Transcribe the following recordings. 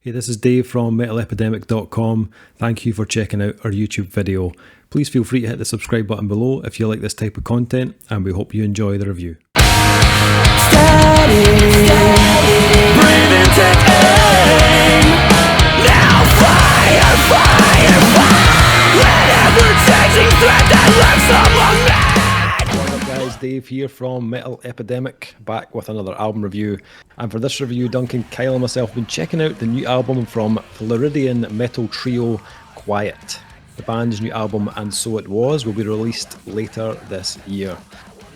Hey, this is Dave from metalepidemic.com. Thank you for checking out our YouTube video. Please feel free to hit the subscribe button below if you like this type of content, and we hope you enjoy the review. Steady, breathing to aim. Now fire, fire, fire. Whatever changing thread that lurks among men. What's up guys, Dave here from Metal Epidemic, back with another album review. And for this review, Duncan Kyle and myself have been checking out the new album from Floridian metal trio Quiet. The band's new album, And So It Was, will be released later this year.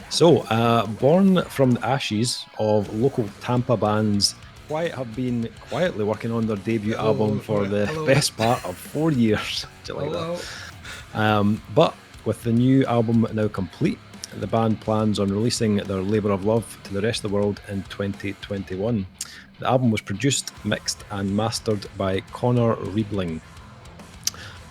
So, born from the ashes of local Tampa bands, Quiet have been quietly working on their debut album for the best part of 4 years. Do you like that? But with the new album now complete, the band plans on releasing their labour of love to the rest of the world in 2021. The album was produced, mixed and mastered by Connor Riebling.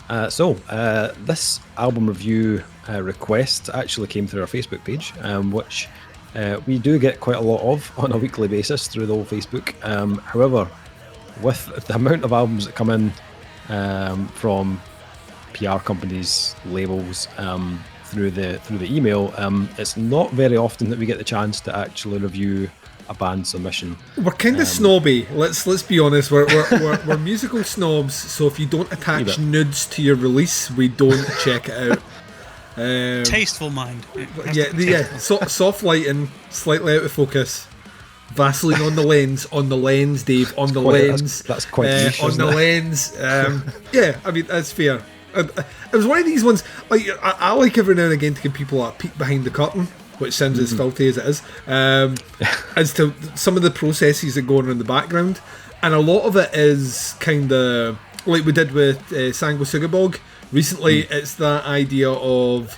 This album review request actually came through our Facebook page, which we do get quite a lot of on a weekly basis through the old Facebook. However, with the amount of albums that come in from PR companies, labels, through the email, it's not very often that we get the chance to actually review a band submission. We're kind of snobby. Let's be honest. We're musical snobs. So if you don't attach nudes to your release, we don't check it out. Tasteful mind. Soft lighting, slightly out of focus. Vaseline on the lens, Dave, on the lens. That's quite niche, on the lens. I mean that's fair. It was one of these ones. Like I like every now and again to give people a peek behind the curtain, which sounds as filthy as it is, as to some of the processes that go on in the background, and a lot of it is kind of like we did with Sango Sugabog recently. It's that idea of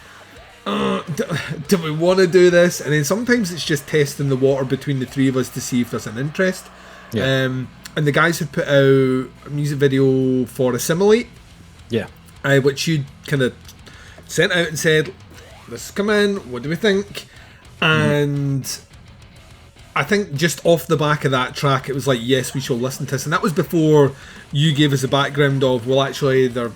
do we want to do this, and then sometimes it's just testing the water between the three of us to see if there's an interest. And the guys had put out a music video for Assimilate, which you kind of sent out and said, let's come in, what do we think? And I think just off the back of that track, it was like, yes, we shall listen to this. And that was before you gave us a background of, well, actually, they're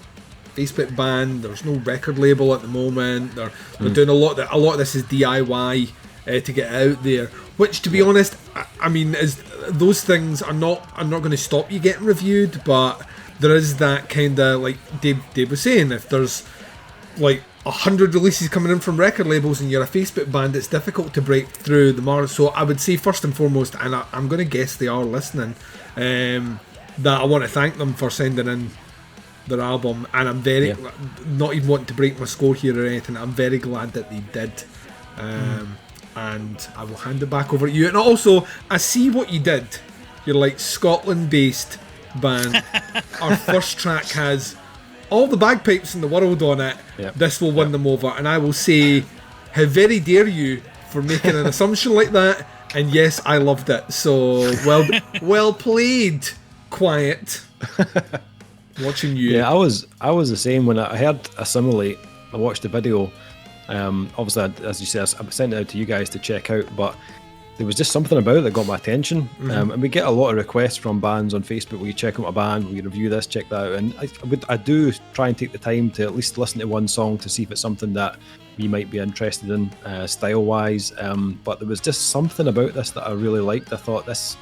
Facebook band, there's no record label at the moment, they're doing a lot of this is DIY to get out there, which, to be honest, I mean, is those things are not going to stop you getting reviewed, but there is that kind of, like Dave was saying, if there's like 100 releases coming in from record labels and you're a Facebook band, it's difficult to break through the mark. So I would say first and foremost, and I'm going to guess they are listening, that I want to thank them for sending in their album, and I'm very, not even wanting to break my score here or anything, I'm very glad that they did. And I will hand it back over to you. And also, I see what you did. You're like Scotland based band. Our first track has all the bagpipes in the world on it. This will win them over, and I will say, how very dare you for making an assumption like that. And yes, I loved it, so well played, Quiet. Watching you. I was the same when I heard Assimilate. I watched the video. Obviously, as you said, I sent it out to you guys to check out, but there was just something about it that got my attention. And we get a lot of requests from bands on Facebook. Will you check out my band? Will you review this? Check that out. And I do try and take the time to at least listen to one song to see if it's something that we might be interested in style-wise. But there was just something about this that I really liked. I thought this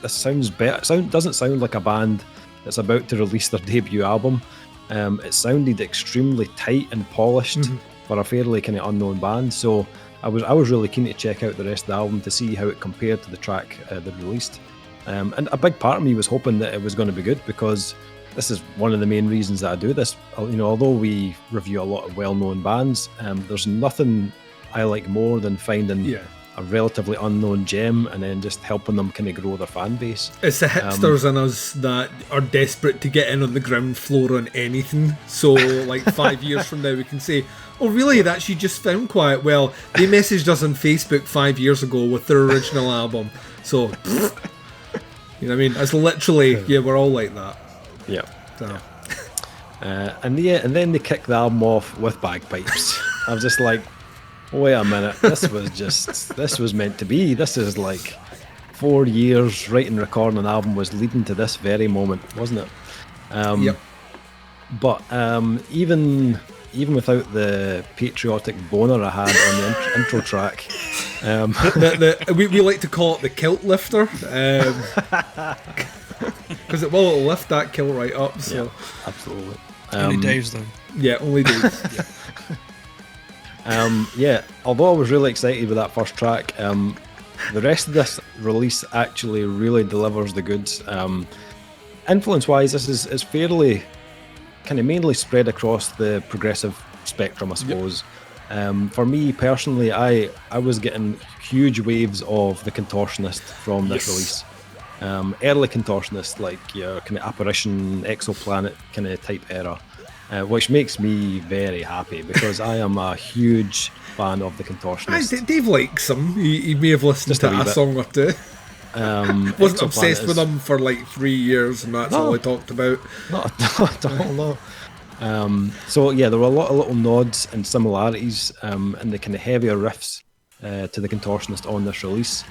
sounds better. It doesn't sound like a band that's about to release their debut album. It sounded extremely tight and polished for a fairly kind of unknown band. So I was really keen to check out the rest of the album to see how it compared to the track they released. And a big part of me was hoping that it was going to be good, because this is one of the main reasons that I do this. You know, although we review a lot of well-known bands, there's nothing I like more than finding a relatively unknown gem and then just helping them kind of grow their fan base. It's the hipsters in us that are desperate to get in on the ground floor on anything. So like 5 years from now we can say, oh really, that you just found Quiet? Well, they messaged us on Facebook 5 years ago with their original album. So, you know what I mean? It's literally, we're all like that. And then they kicked the album off with bagpipes. I was just like, wait a minute, this was meant to be. This is like 4 years writing and recording an album was leading to this very moment, wasn't it? Yep. But even without the patriotic boner I had on the intro track, we like to call it the kilt lifter, because it'll lift that kilt right up. So yeah, absolutely. Only Dave's though. yeah, only Dave. Yeah, although I was really excited with that first track, the rest of this release actually really delivers the goods. Influence-wise, this is fairly kind of mainly spread across the progressive spectrum, I suppose. Yep. For me personally, I was getting huge waves of the Contortionist from this release. Early Contortionist, like your kind of Apparition, Exoplanet kind of type era, which makes me very happy because I am a huge fan of the Contortionist. Dave likes him. He may have listened to a song or two. Wasn't obsessed with them for like 3 years, and that's all I talked about. Not at all, no. So yeah, there were a lot of little nods and similarities in the kind of heavier riffs to the Contortionist on this release.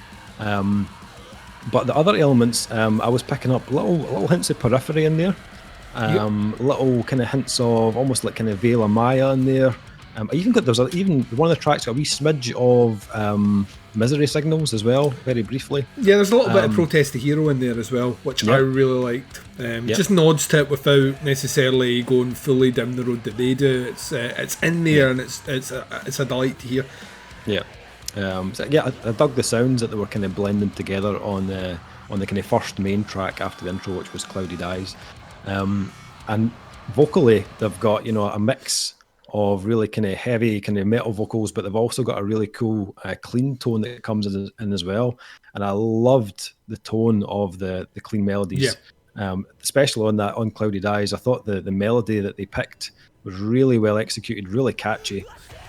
But the other elements, I was picking up little hints of Periphery in there. Little kind of hints of almost like kind of Veil of Maya in there. I even got even one of the tracks got a wee smidge of Misery Signals as well, very briefly. Yeah, there's a little bit of Protest the Hero in there as well, which I really liked. Just nods to it without necessarily going fully down the road that they do. It's in there and it's a delight to hear. Yeah. So I dug the sounds that they were kind of blending together on the kind of first main track after the intro, which was Clouded Eyes. And vocally, they've got a mix of really kind of heavy kind of metal vocals, but they've also got a really cool clean tone that comes in as well. And I loved the tone of the clean melodies, especially on Clouded Eyes. I thought the melody that they picked was really well executed, really catchy.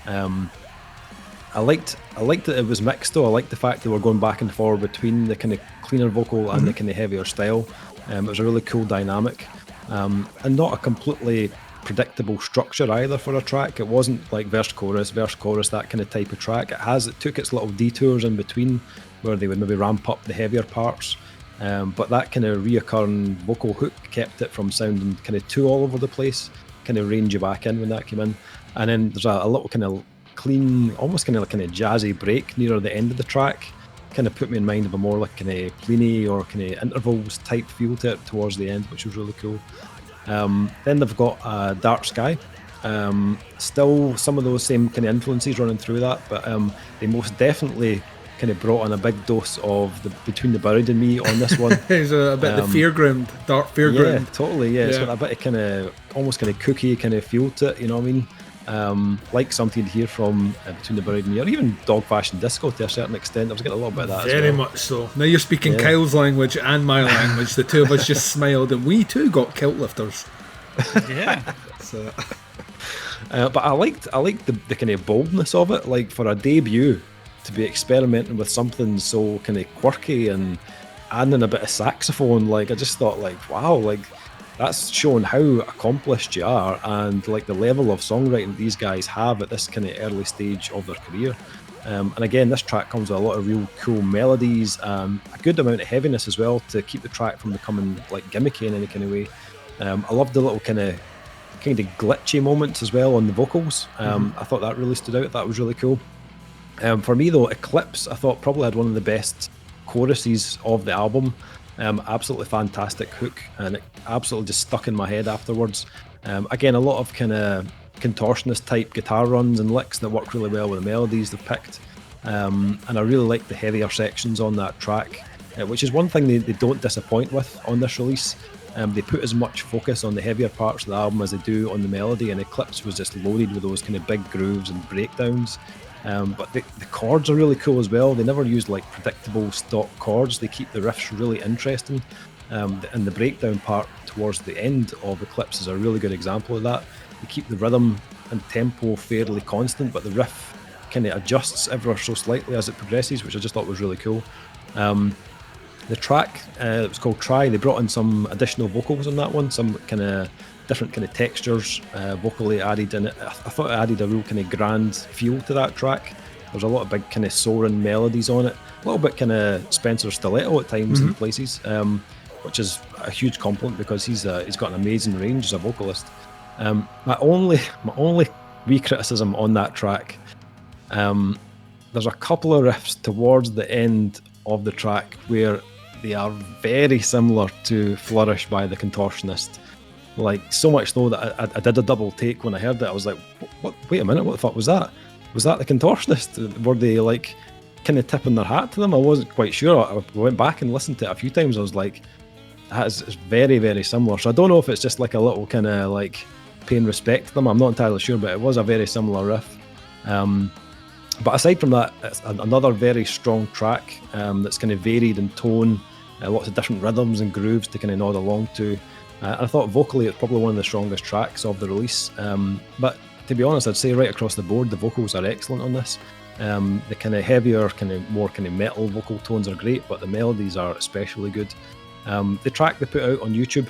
I liked that it was mixed though. I liked the fact they were going back and forward between the kind of cleaner vocal and the kind of heavier style. It was a really cool dynamic, and not a completely predictable structure either for a track. It wasn't like verse chorus, that kind of type of track. It took its little detours in between where they would maybe ramp up the heavier parts, but that kind of reoccurring vocal hook kept it from sounding kind of too all over the place, kind of reined you back in when that came in. And then there's a little kind of clean, almost kind of jazzy break near the end of the track, kind of put me in mind of a more like kind of Pliny or kind of intervals type feel to it towards the end, which was really cool. Then they've got Dark Sky. Still some of those same kind of influences running through that, but they most definitely kind of brought on a big dose of the Between the Buried and Me on this one. There's a bit of the Fairground, Dark Fairground. Yeah, totally. Yeah, it's got a bit of kind of almost kind of cookie kind of feel to it. You know what I mean? Like something here from Between the Buried and Me, or even Dog Fashion Disco to a certain extent. I was getting a little bit of that. Very much so. Now you're speaking Kyle's language and my language. The two of us just smiled, and we too got kilt lifters. Yeah. So. But I liked the kind of boldness of it. Like for a debut, to be experimenting with something so kind of quirky and adding a bit of saxophone. Like I just thought, like wow, like. That's showing how accomplished you are and like the level of songwriting these guys have at this kind of early stage of their career. And again, this track comes with a lot of real cool melodies, a good amount of heaviness as well to keep the track from becoming like gimmicky in any kind of way. I love the little kind of glitchy moments as well on the vocals. I thought that really stood out. That was really cool. For me though, Eclipse I thought probably had one of the best choruses of the album. Absolutely fantastic hook, and it absolutely just stuck in my head afterwards. Again, a lot of kind of contortionist type guitar runs and licks that work really well with the melodies they've picked, and I really like the heavier sections on that track, which is one thing they don't disappoint with on this release. They put as much focus on the heavier parts of the album as they do on the melody, and Eclipse was just loaded with those kind of big grooves and breakdowns. But the chords are really cool as well. They never use like predictable stock chords. They keep the riffs really interesting. And the breakdown part towards the end of Eclipse is a really good example of that. They keep the rhythm and tempo fairly constant, but the riff kind of adjusts ever so slightly as it progresses, which I just thought was really cool. The track, it was called Try. They brought in some additional vocals on that one, some kind of different kind of textures vocally added in it. I thought it added a real kind of grand feel to that track. There's a lot of big kind of soaring melodies on it. A little bit kind of Spencer stiletto at times in places, which is a huge compliment because he's got an amazing range as a vocalist. My only wee criticism on that track, there's a couple of riffs towards the end of the track where they are very similar to Flourish by the Contortionist. Like, so much so that I did a double take when I heard it. I was like, what? Wait a minute, what the fuck was that? Was that the Contortionist? Were they like kind of tipping their hat to them? I wasn't quite sure. I went back and listened to it a few times. I was like, it's very, very similar. So I don't know if it's just like a little kind of like paying respect to them. I'm not entirely sure, but it was a very similar riff. But aside from that, it's another very strong track that's kind of varied in tone, lots of different rhythms and grooves to kind of nod along to. I thought vocally it's probably one of the strongest tracks of the release. But to be honest, I'd say right across the board, the vocals are excellent on this. The kind of heavier, more metal vocal tones are great, but the melodies are especially good. The track they put out on YouTube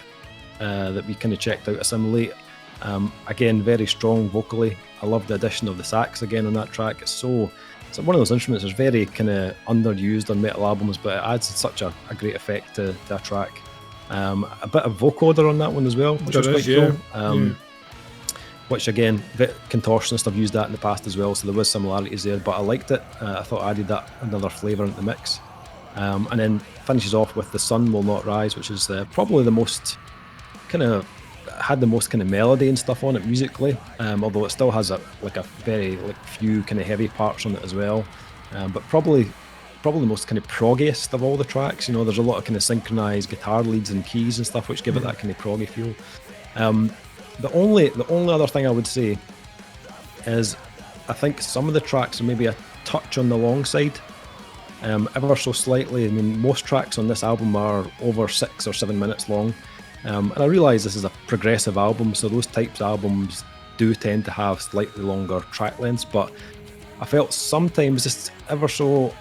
that we kind of checked out, Assimilate, again, very strong vocally. I love the addition of the sax again on that track. It's one of those instruments that's very kind of underused on metal albums, but it adds such a great effect to a track. A bit of vocoder on that one as well, which was quite cool. Which again, Contortionist, I've used that in the past as well, so there was similarities there, but I liked it. I thought I added that another flavour into the mix. And then finishes off with The Sun Will Not Rise, which is probably the most had the most kind of melody and stuff on it musically, although it still has a very few kind of heavy parts on it as well. But probably the most kind of proggiest of all the tracks. You know, there's a lot of kind of synchronized guitar leads and keys and stuff which give it that kind of proggy feel. The only other thing I would say is I think some of the tracks are maybe a touch on the long side, ever so slightly. I mean, most tracks on this album are over 6 or 7 minutes long, and I realise this is a progressive album, so those types of albums do tend to have slightly longer track lengths, but I felt sometimes, just ever so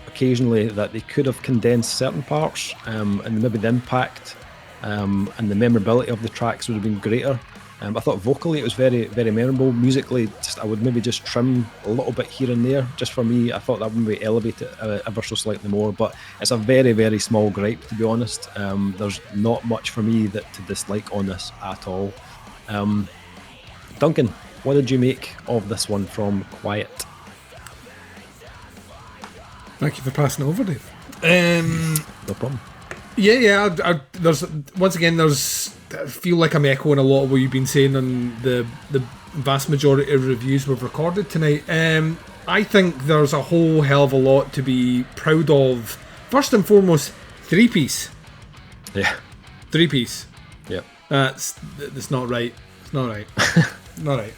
occasionally, that they could have condensed certain parts, and maybe the impact and the memorability of the tracks would have been greater. I thought vocally it was very, very memorable. Musically, I would maybe just trim a little bit here and there. Just for me, I thought that would maybe elevate it ever so slightly more. But it's a very, very small gripe, to be honest. There's not much for me to dislike on this at all. Duncan, what did you make of this one from Quiet? Thank you for passing over, Dave. No problem. Yeah. I feel like I'm echoing a lot of what you've been saying on the vast majority of reviews we've recorded tonight. I think there's a whole hell of a lot to be proud of. First and foremost, 3-piece. Yeah. 3-piece. Yeah. That's not right. It's not right. Not right.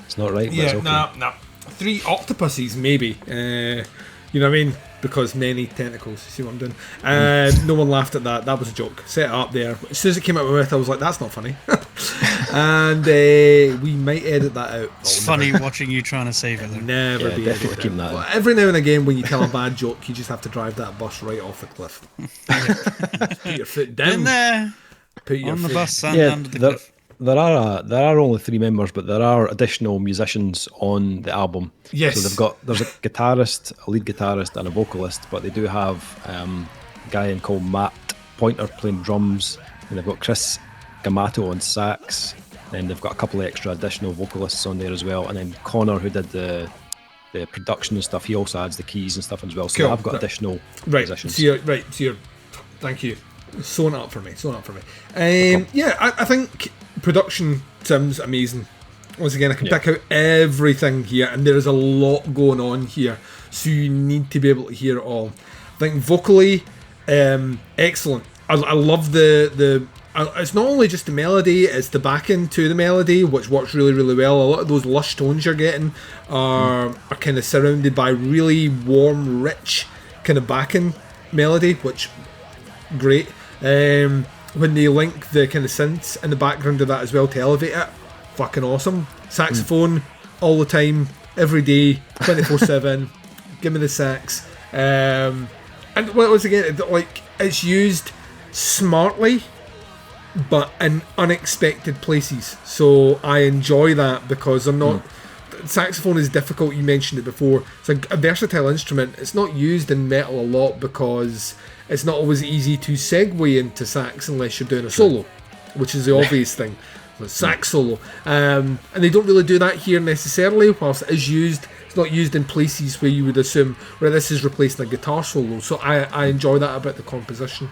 It's not right, but Yeah, it's okay. no. 3 octopuses, maybe. You know what I mean? Because many tentacles. See what I'm doing? No one laughed at that. That was a joke. Set it up there. As soon as it came out of my mouth, I was like, that's not funny. And we might edit that out. It's funny watching you trying to save it though. Never Yeah, be definitely edited keep that out. in. Well, every now and again, when you tell a bad joke, you just have to drive that bus right off the cliff. Put your foot down. In there, Put your on the foot bus and Yeah, under the there, cliff. there are only 3 members, but there are additional musicians on the album. Yes. So there's a guitarist, a lead guitarist, and a vocalist, but they do have a guy called Matt Pointer playing drums, and they've got Chris Gamato on sax, and they've got a couple of extra additional vocalists on there as well, and then Connor, who did the production and stuff, he also adds the keys and stuff as well. So Cool. I've got additional Right. musicians. So you're thank you. Sewing it up for me. Yeah, I think production sounds amazing. Once again, I can pick out everything here, and there is a lot going on here, so you need to be able to hear it all. I think vocally, excellent. I love the it's not only just the melody, it's the backing to the melody, which works really, really well. A lot of those lush tones you're getting are kind of surrounded by really warm, rich kind of backing melody, which great. When they link the kind of synths in the background of that as well to elevate it, fucking awesome. Saxophone all the time, every day, 24/7. Give me the sax. And once again, it's used smartly, but in unexpected places. So I enjoy that because they're not saxophone is difficult. You mentioned it before. It's a versatile instrument. It's not used in metal a lot because it's not always easy to segue into sax unless you're doing a solo, which is the obvious thing. The sax solo. And they don't really do that here necessarily, whilst it is used. It's not used in places where you would assume where this is replacing a guitar solo. So I enjoy that about the composition.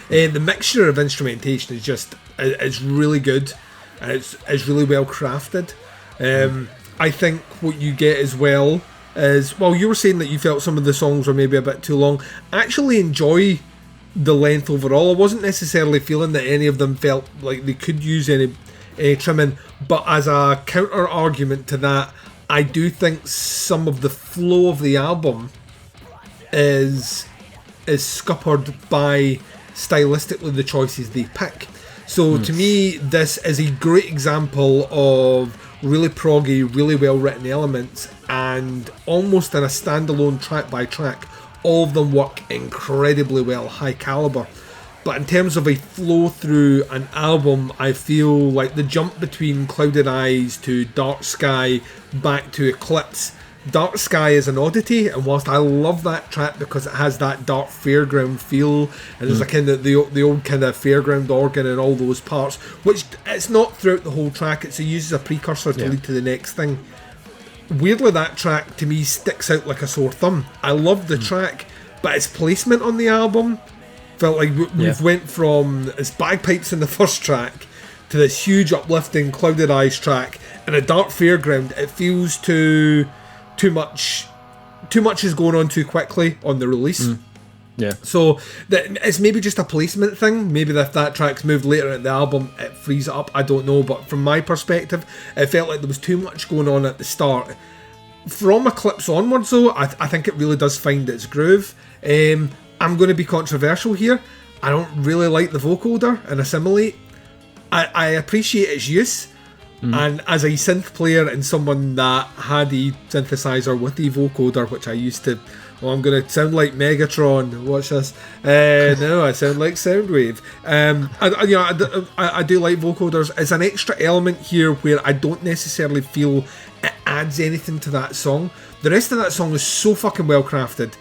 The mixture of instrumentation is really good. It's really well crafted. I think what you get as well is, well, you were saying that you felt some of the songs were maybe a bit too long. I actually enjoy the length overall. I wasn't necessarily feeling that any of them felt like they could use any trimming, but as a counter argument to that, I do think some of the flow of the album is scuppered by stylistically the choices they pick. So to me, this is a great example of really proggy, really well written elements, and almost in a standalone track by track, all of them work incredibly well, high caliber. But in terms of a flow through an album, I feel like the jump between Clouded Eyes to Dark Sky back to Eclipse, Dark Sky is an oddity, and whilst I love that track because it has that dark fairground feel, and there's a kind of the old kind of fairground organ and all those parts, which it's not throughout the whole track, it uses a precursor to lead to the next thing. Weirdly, that track to me sticks out like a sore thumb. I love the track, but its placement on the album felt like we've went from its bagpipes in the first track to this huge uplifting Clouded Eyes track and a dark fairground. It feels too much is going on too quickly on the release. Yeah. So it's maybe just a placement thing. Maybe if that track's moved later in the album, it frees it up. I don't know. But from my perspective, it felt like there was too much going on at the start. From Eclipse onwards, though, I think it really does find its groove. I'm going to be controversial here. I don't really like the vocoder and Assimilate. I appreciate its use. And as a synth player and someone that had a synthesizer with a vocoder, which I used to, well, I'm going to sound like Megatron. Watch this. No, I sound like Soundwave. I do like vocoders. It's an extra element here where I don't necessarily feel it adds anything to that song. The rest of that song is so fucking well crafted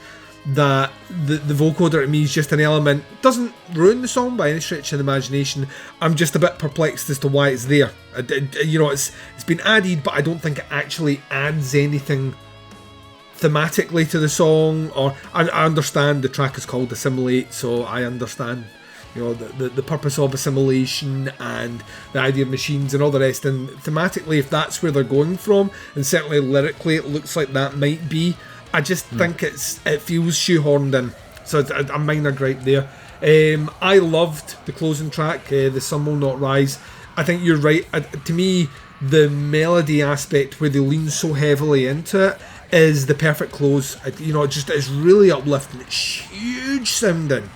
that the vocoder to me is just an element. Doesn't ruin the song by any stretch of the imagination. I'm just a bit perplexed as to why it's there. It's been added, but I don't think it actually adds anything thematically to the song. Or I understand the track is called Assimilate, so I understand the purpose of assimilation and the idea of machines and all the rest. And thematically, if that's where they're going from, and certainly lyrically, it looks like that might be. I just think it feels shoehorned in, so it's a minor gripe there. I loved the closing track, The Sun Will Not Rise. I think you're right. To me, the melody aspect where they lean so heavily into it is the perfect close. It's really uplifting. It's huge sounding.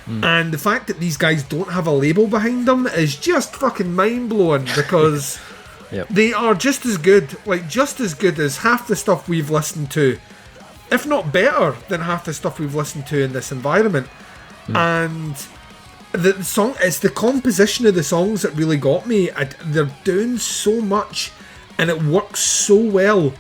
And the fact that these guys don't have a label behind them is just fucking mind-blowing because they are just as good as half the stuff we've listened to, if not better than half the stuff we've listened to in this environment. And the song, it's the composition of the songs that really got me. They're doing so much and it works so well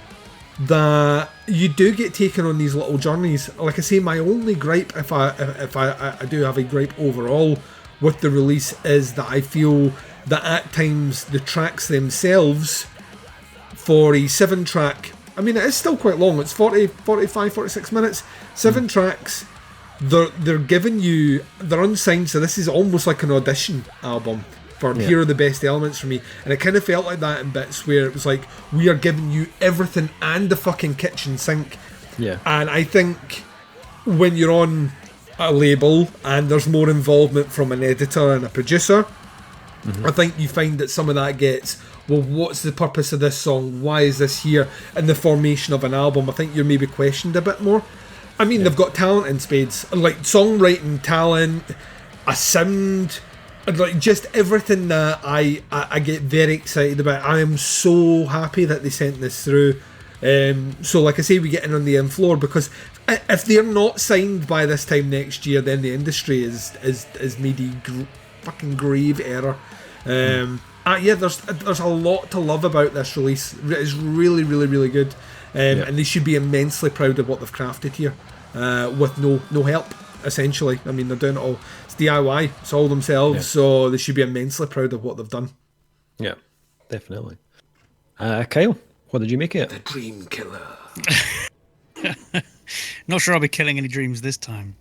that you do get taken on these little journeys. Like I say, my only gripe, if I do have a gripe overall with the release, is that I feel that at times the tracks themselves, for a 7-track, I mean, it is still quite long. It's 45, 46 minutes. 7 tracks. They're giving you... They're unsigned, so this is almost like an audition album for here are the best elements for me. And it kind of felt like that in bits where it was like, we are giving you everything and the fucking kitchen sink. Yeah. And I think when you're on a label and there's more involvement from an editor and a producer, I think you find that some of that gets... Well, what's the purpose of this song? Why is this here? In the formation of an album, I think you're maybe questioned a bit more. I mean, they've got talent in spades, like songwriting talent, a sound, like just everything that I get very excited about. I am so happy that they sent this through. So, like I say, we get in on the end floor because if they're not signed by this time next year, then the industry is made a fucking grave error. Yeah, there's a lot to love about this release. It's really, really, really good, and they should be immensely proud of what they've crafted here, with no help. Essentially, I mean, they're doing it all. It's DIY. It's all themselves, so they should be immensely proud of what they've done. Yeah, definitely. Kyle, what did you make it? The Dream Killer. Not sure I'll be killing any dreams this time.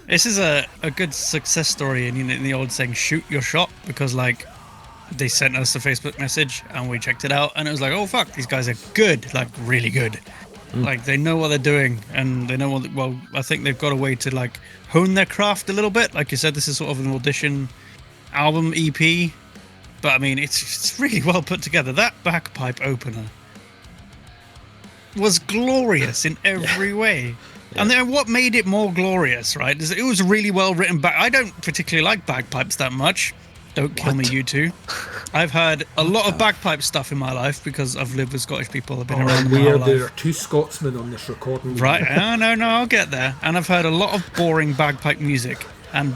This is a good success story in the old saying, shoot your shot, because like they sent us a Facebook message and we checked it out and it was like, oh fuck, these guys are good, like really good. Like they know what they're doing and they know what, well, I think they've got a way to like hone their craft a little bit. Like you said, this is sort of an audition album EP, but I mean, it's really well put together. That bagpipe opener was glorious in every way. And then what made it more glorious, right, is it was really well written. I don't particularly like bagpipes that much. Don't kill me, you two. I've heard a lot of bagpipe stuff in my life because I've lived with Scottish people. I've been around them my whole life. There are two Scotsmen on this recording. Right? No, I'll get there. And I've heard a lot of boring bagpipe music,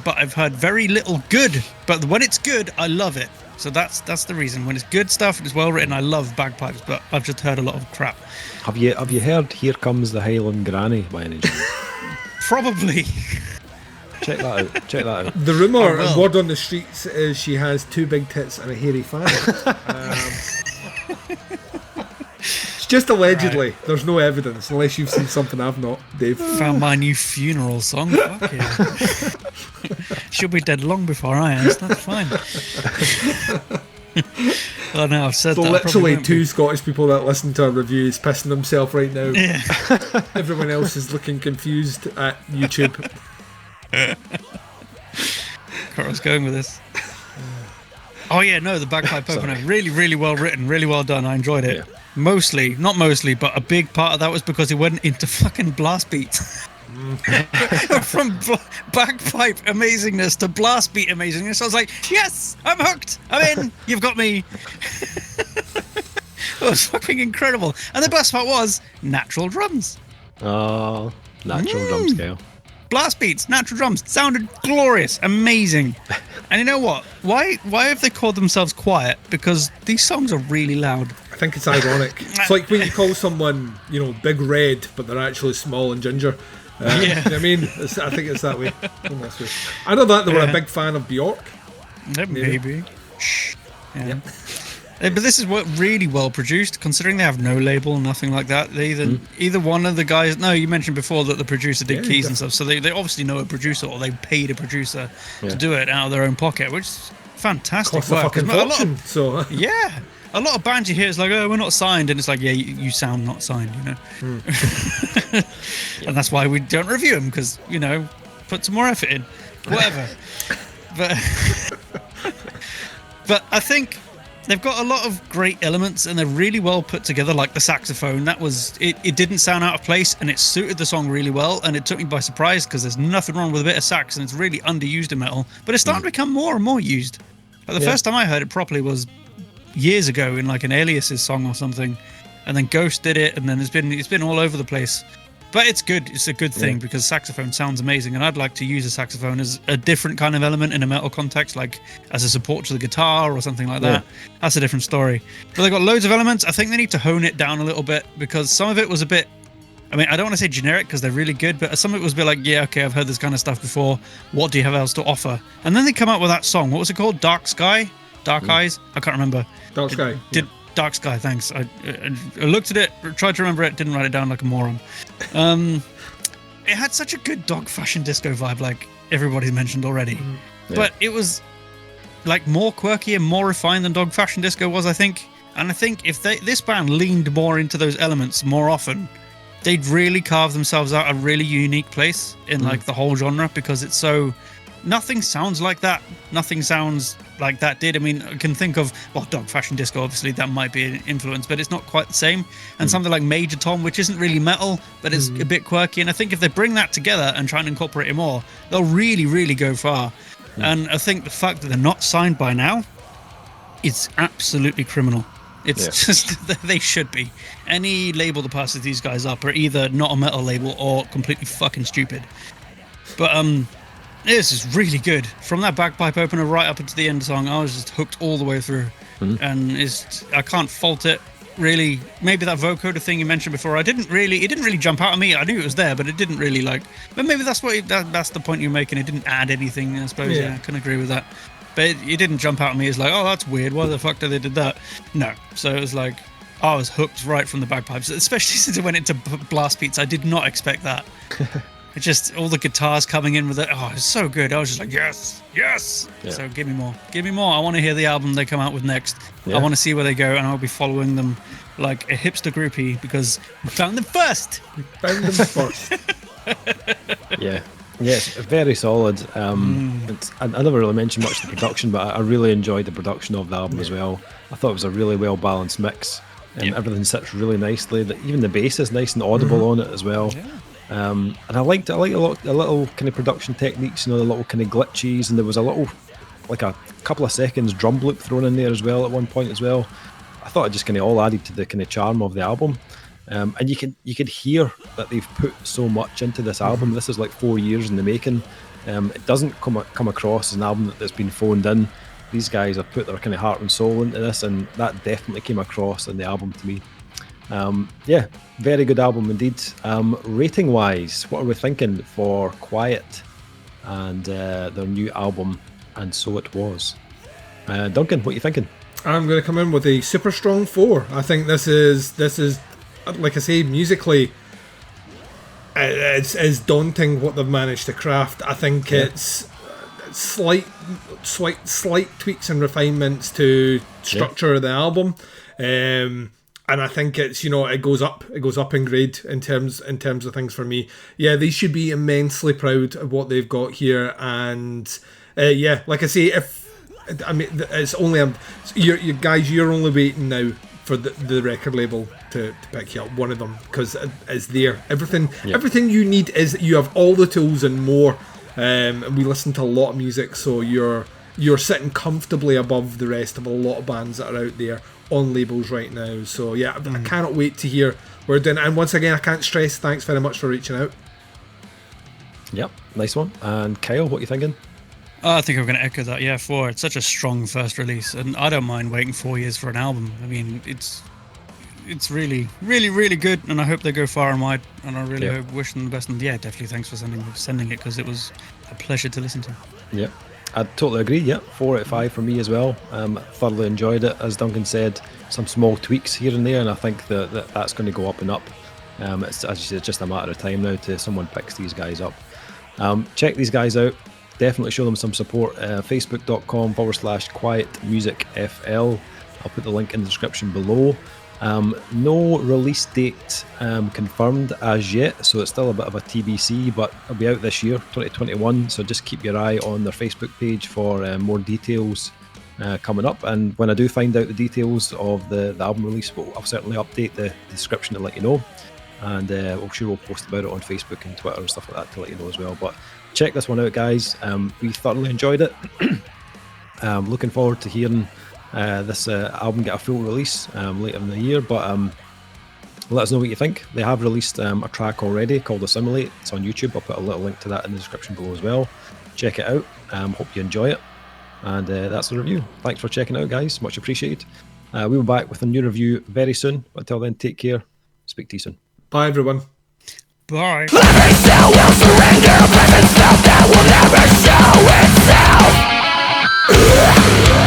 but I've heard very little good. But when it's good, I love it. So that's the reason. When it's good stuff and it's well written, I love bagpipes. But I've just heard a lot of crap. Have you heard "Here Comes the Highland Granny" by any chance? Probably. Check that out. The rumour and word on the streets is she has two big tits and a hairy fan. It's just allegedly. Right. There's no evidence, unless you've seen something I've not, Dave. Found my new funeral song. Fuck yeah. She'll be dead long before I am, so that's fine. Oh no, I've said so that. Literally two Scottish people that listen to our reviews pissing themselves right now. Yeah. Everyone else is looking confused at YouTube. Where I was going with this. Oh yeah, no, the bagpipe opener, really, really well written, really well done. I enjoyed it. Yeah. Not mostly, but a big part of that was because it went into fucking blast beats. From bagpipe amazingness to blast beat amazingness, I was like, yes, I'm hooked. I'm in. You've got me. It was fucking incredible. And the best part was natural drums. Oh, natural drums, Gail. Blast beats, natural drums, sounded glorious, amazing. And you know what? Why have they called themselves quiet? Because these songs are really loud. I think it's ironic. It's like when you call someone, Big Red, but they're actually small and ginger. You know what I mean? I think it's that way. I know that they were a big fan of Bjork. Maybe. Shh. Yeah. Yep. But this is what really well produced, considering they have no label, nothing like that. They either one of the guys. No, you mentioned before that the producer did keys and stuff, so they obviously know a producer, or they paid a producer to do it out of their own pocket, which is fantastic. Costs a fucking fortune. So yeah, a lot of bands you hear is like, oh, we're not signed, and it's like, yeah, you sound not signed, and that's why we don't review them, because put some more effort in, whatever. But I think they've got a lot of great elements and they're really well put together, like the saxophone. That was it didn't sound out of place and it suited the song really well, and it took me by surprise because there's nothing wrong with a bit of sax and it's really underused in metal, but it's starting to become more and more used. Like the first time I heard it properly was years ago in like an Aliases song or something, and then Ghost did it, and then it's been all over the place. But it's good. It's a good thing because saxophone sounds amazing, and I'd like to use a saxophone as a different kind of element in a metal context, like as a support to the guitar or something like that. That's a different story. But they've got loads of elements. I think they need to hone it down a little bit because some of it was a bit, I mean, I don't want to say generic because they're really good, but some of it was a bit like, yeah, okay, I've heard this kind of stuff before. What do you have else to offer? And then they come out with that song. What was it called? Dark Sky? Dark Eyes? I can't remember. Dark Sky. Dark Sky, thanks. I looked at it, tried to remember it, didn't write it down like a moron. It had such a good dog fashion disco vibe, like everybody's mentioned already. But it was like more quirky and more refined than dog fashion disco was, I think. And I think if this band leaned more into those elements more often, they'd really carve themselves out a really unique place in like the whole genre, because it's so... Nothing sounds like that. Nothing sounds like that did. I mean, I can think of, dog fashion disco, obviously, that might be an influence, but it's not quite the same. And something like Major Tom, which isn't really metal, but it's a bit quirky. And I think if they bring that together and try and incorporate it more, they'll really, really go far. And I think the fact that they're not signed by now, it's absolutely criminal. It's just, they should be. Any label that passes these guys up are either not a metal label or completely fucking stupid. But, This is really good. From that bagpipe opener right up into the end song, I was just hooked all the way through. And I can't fault it, really. Maybe that vocoder thing you mentioned before, it didn't really jump out at me. I knew it was there, but it didn't really but maybe that's that's the point you're making. It didn't add anything, I suppose. Yeah, I can agree with that. But it didn't jump out at me as like, oh, that's weird. Why the fuck did they did that? No. So it was like, I was hooked right from the bagpipes, especially since it went into blast beats. I did not expect that. It's just all the guitars coming in with it. Oh, it's so good. I was just like, yes. Yeah. So give me more. I want to hear the album they come out with next. I want to see where they go, and I'll be following them like a hipster groupie because we found them first. Yeah, it's very solid. I never really mentioned much of the production, but I really enjoyed the production of the album as well. I thought it was a really well balanced mix, and everything sits really nicely. Even the bass is nice and audible on it as well. And I liked a little kind of production techniques, the little kind of glitches, and there was a couple of seconds drum loop thrown in there as well at one point as well. I thought it just kind of all added to the kind of charm of the album. And you could hear that they've put so much into this album. This is like 4 years in the making. It doesn't come across as an album that's been phoned in. These guys have put their kind of heart and soul into this, and that definitely came across in the album to me. Very good album indeed. Rating wise, what are we thinking for Quiet and their new album, And So It Was? Duncan, what are you thinking? I'm going to come in with a super strong 4. I think this is like I say, musically it's daunting what they've managed to craft. I think it's slight tweaks and refinements to structure of the album. And I think it's, it goes up in grade in terms of things for me. Yeah, they should be immensely proud of what they've got here. And like I say, it's only you guys, you're only waiting now for the record label to pick you up, one of them, because it's there. Everything you need is, you have all the tools and more. And we listen to a lot of music, so you're sitting comfortably above the rest of a lot of bands that are out there on labels right now. So I cannot wait to hear what we're doing. And once again, I can't stress, thanks very much for reaching out. Yep, nice one. And Kyle, what are you thinking? I think I'm going to echo that. Yeah, 4. It's such a strong first release, and I don't mind waiting 4 years for an album. I mean, it's really, really, really good, and I hope they go far and wide. And I really wish them the best. And definitely thanks for sending it, because it was a pleasure to listen to. Yeah, I totally agree. 4 out of 5 for me as well. Thoroughly enjoyed it. As Duncan said, some small tweaks here and there, and I think that's going to go up and up. It's, as you said, just a matter of time now till someone picks these guys up. Check these guys out. Definitely show them some support. Facebook.com/quietmusicfl. I'll put the link in the description below. No release date confirmed as yet, so it's still a bit of a TBC, but it'll be out this year, 2021. So just keep your eye on their Facebook page for more details coming up. And when I do find out the details of the album release, I'll certainly update the description to let you know. And we'll post about it on Facebook and Twitter and stuff like that to let you know as well. But check this one out, guys. We thoroughly enjoyed it. Looking forward to hearing this album get a full release later in the year. But let us know what you think. They have released a track already called Assimilate. It's on YouTube. I'll put a little link to that in the description below as well. Check it out. Hope you enjoy it. And that's the review. Thanks for checking it out, guys. Much appreciated. We'll be back with a new review very soon. But until then, take care. Speak to you soon. Bye, everyone. Bye. Every cell will surrender, a presence felt that will never show itself.